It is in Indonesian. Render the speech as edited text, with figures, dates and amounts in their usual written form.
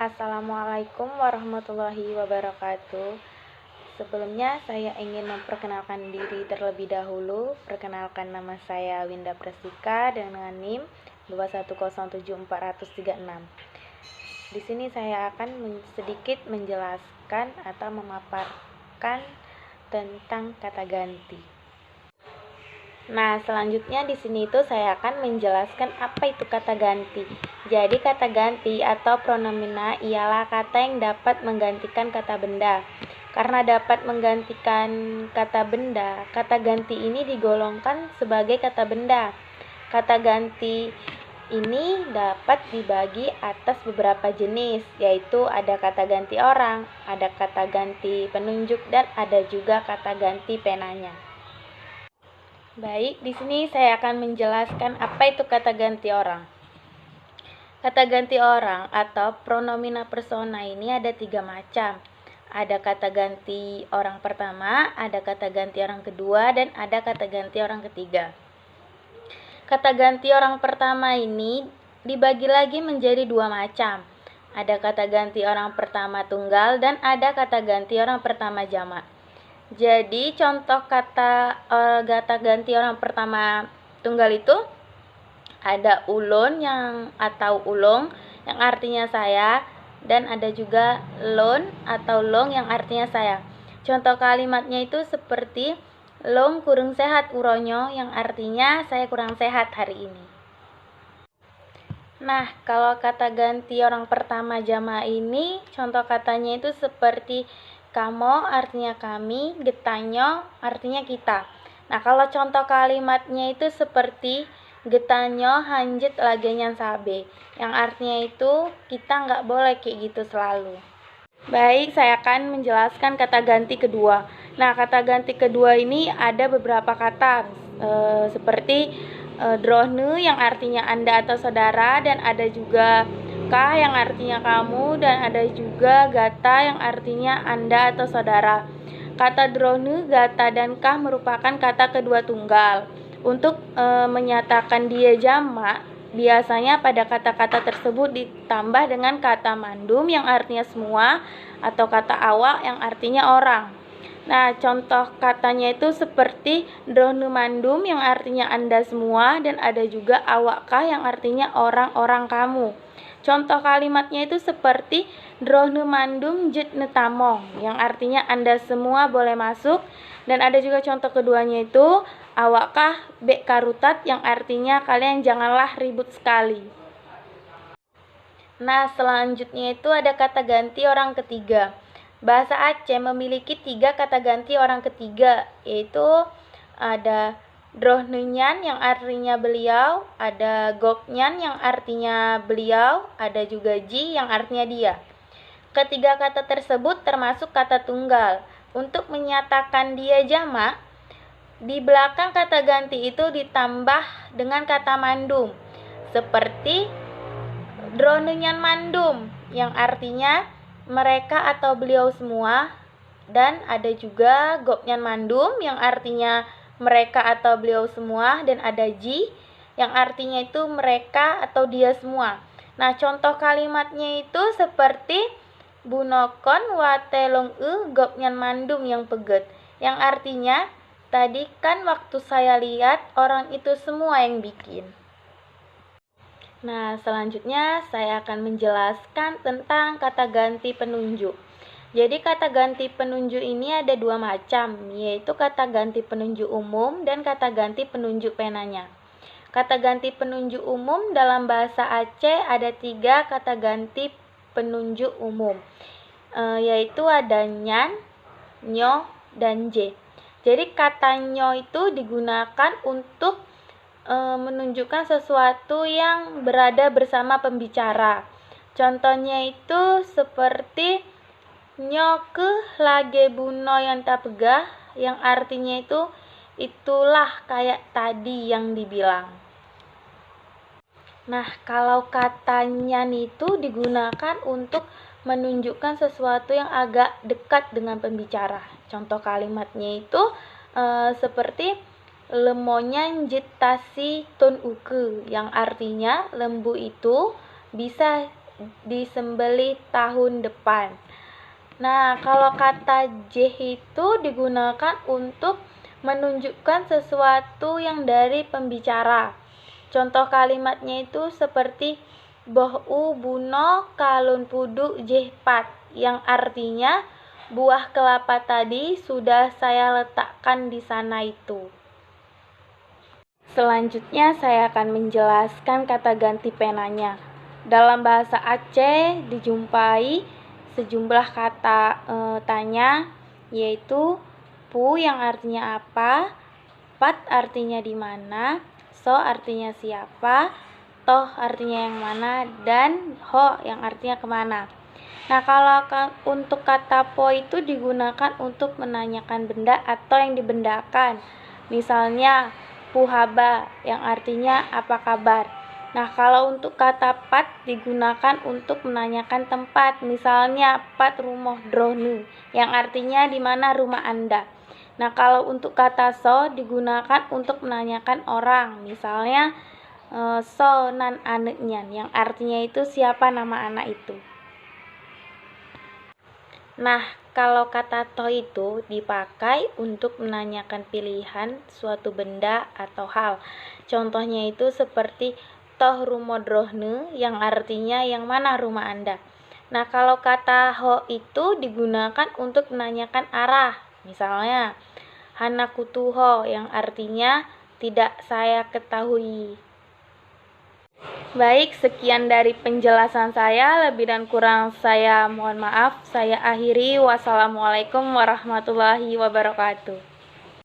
Assalamualaikum warahmatullahi wabarakatuh. Sebelumnya saya ingin memperkenalkan diri terlebih dahulu. Perkenalkan, nama saya Winda Presika dengan NIM 2107436. Di sini saya akan sedikit menjelaskan atau memaparkan tentang kata ganti. Nah, selanjutnya di sini itu saya akan menjelaskan apa itu kata ganti. Jadi kata ganti atau pronomina ialah kata yang dapat menggantikan kata benda. Karena dapat menggantikan kata benda, kata ganti ini digolongkan sebagai kata benda. Kata ganti ini dapat dibagi atas beberapa jenis, yaitu ada kata ganti orang, ada kata ganti penunjuk, dan ada juga kata ganti penanya. Baik, di sini saya akan menjelaskan apa itu kata ganti orang. Kata ganti orang atau pronomina persona ini ada 3 macam. Ada kata ganti orang pertama, ada kata ganti orang kedua, dan ada kata ganti orang ketiga. Kata ganti orang pertama ini dibagi lagi menjadi 2 macam. Ada kata ganti orang pertama tunggal dan ada kata ganti orang pertama jamak. Jadi contoh kata ganti orang pertama tunggal itu ada ulun atau ulung yang artinya saya, dan ada juga lon atau long yang artinya saya. Contoh kalimatnya itu seperti long kurang sehat uronyo yang artinya saya kurang sehat hari ini. Nah, kalau kata ganti orang pertama jamak ini contoh katanya itu seperti kamo artinya kami, getanyo artinya kita. Nah, kalau contoh kalimatnya itu seperti getanyo hanjet lagenyan sabe, yang artinya itu kita nggak boleh kayak gitu selalu. Baik, saya akan menjelaskan kata ganti kedua. Nah, kata ganti kedua ini ada beberapa kata seperti drone yang artinya Anda atau saudara, dan ada juga kah yang artinya kamu, dan ada juga gata yang artinya Anda atau saudara. Kata drone, gata, dan kah merupakan kata kedua tunggal. Untuk menyatakan dia jamak, biasanya pada kata-kata tersebut ditambah dengan kata mandum yang artinya semua atau kata awak yang artinya orang. Nah, contoh katanya itu seperti drone mandum yang artinya Anda semua, dan ada juga awakkah yang artinya orang-orang kamu. Contoh kalimatnya itu seperti drone mandum jet netamong yang artinya Anda semua boleh masuk, dan ada juga contoh keduanya itu awakkah bek karutat yang artinya kalian janganlah ribut sekali. Nah, selanjutnya itu ada kata ganti orang ketiga. Bahasa Aceh memiliki 3 kata ganti orang ketiga, yaitu ada drohnenyan yang artinya beliau, ada goknyan yang artinya beliau, ada juga ji yang artinya dia. Ketiga kata tersebut termasuk kata tunggal. Untuk menyatakan dia jamak, di belakang kata ganti itu ditambah dengan kata mandum, seperti drohnenyan mandum yang artinya mereka atau beliau semua, dan ada juga goknyan mandum yang artinya mereka atau beliau semua, dan ada ji yang artinya itu mereka atau dia semua. Nah, contoh kalimatnya itu seperti bunokon watelong goknyan mandum yang peget, yang artinya tadi kan waktu saya lihat orang itu semua yang bikin. Nah, selanjutnya saya akan menjelaskan tentang kata ganti penunjuk. Jadi kata ganti penunjuk ini ada 2 macam, yaitu kata ganti penunjuk umum dan kata ganti penunjuk penanya. Kata ganti penunjuk umum dalam bahasa Aceh ada 3 kata ganti penunjuk umum, yaitu ada nyan, nyo, dan je. Jadi kata nyo itu digunakan untuk menunjukkan sesuatu yang berada bersama pembicara. Contohnya itu seperti nyoke lage buno yang tak pegah, yang artinya itu itulah kayak tadi yang dibilang. Nah, kalau katanya itu digunakan untuk menunjukkan sesuatu yang agak dekat dengan pembicara. Contoh kalimatnya itu seperti lemonya jitasi tun uke, yang artinya lembu itu bisa disembelih tahun depan. Nah, kalau kata J itu digunakan untuk menunjukkan sesuatu yang dari pembicara. Contoh kalimatnya itu seperti boh u buno kalun pudu jehpat, yang artinya buah kelapa tadi sudah saya letakkan di sana itu. Selanjutnya saya akan menjelaskan kata ganti penanya. Dalam bahasa Aceh dijumpai sejumlah kata tanya, yaitu pu yang artinya apa, pat artinya di mana, so artinya siapa, toh artinya yang mana, dan ho yang artinya kemana. Nah, kalau untuk kata po itu digunakan untuk menanyakan benda atau yang dibendakan. Misalnya puhaba yang artinya apa kabar. Nah, kalau untuk kata pat digunakan untuk menanyakan tempat. Misalnya pat rumah dronu yang artinya di mana rumah Anda. Nah, kalau untuk kata so digunakan untuk menanyakan orang. Misalnya so nan aneknya yang artinya itu siapa nama anak itu. Nah, kalau kata to itu dipakai untuk menanyakan pilihan suatu benda atau hal. Contohnya itu seperti toh rumodrohne yang artinya yang mana rumah Anda. Nah, kalau kata ho itu digunakan untuk menanyakan arah. Misalnya hanakutuho yang artinya tidak saya ketahui. Baik, sekian dari penjelasan saya. Lebih dan kurang saya mohon maaf. Saya akhiri. Wassalamualaikum warahmatullahi wabarakatuh.